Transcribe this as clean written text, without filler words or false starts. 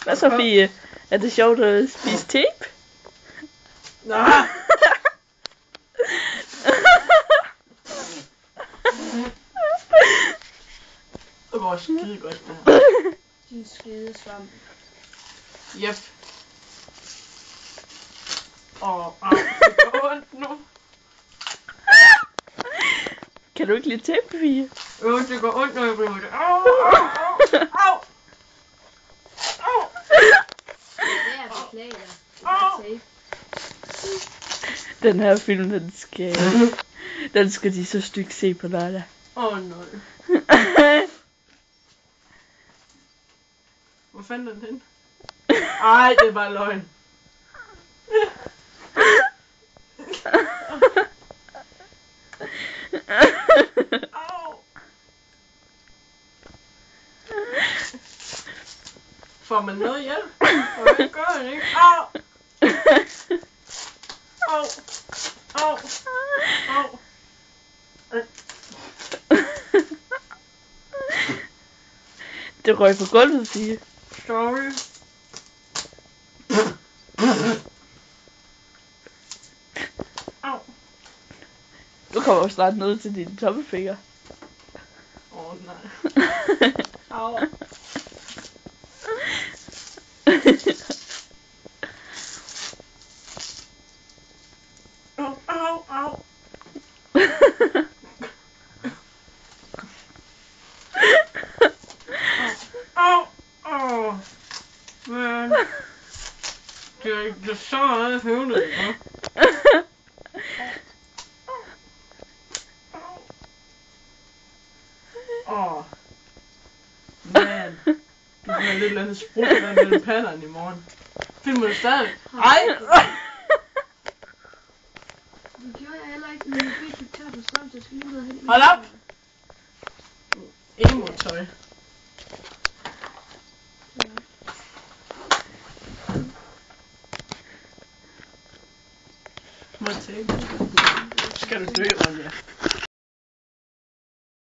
Hvad så, Fie? Er det sjovt at spise tape? Nej. Det var skide godt, det her. Din skide svamp. Yep. Det går ondt nu. Kan du ikke lide tape, Fie? Jo, det går ondt, når jeg river det. Au! Det er beklager. Det er tape. Den her film, den skal de så stykke se på lørdag. Nej. Hvor fanden er den hen? Ej, det er bare løgn. Au. Får man noget hjælp? Hvad gør det ikke? Au. Au. Au. Au. Det røg på gulvet, Fie. Sorry. Au. Du kommer jo snart ned til dine tommelfinger. Nej. Au. Au. Man. Det så meget høvlet, hva'? Man. Du har lidt andet sprut mellem panderne i morgen. Filmer du stadig? Ej! Det gjorde jeg heller ikke, men jeg fik et tør på strøm, så jeg skal lige ned og hente. Hold op! Emo-tøj. Må jeg tage? Skal du dø, Ronja?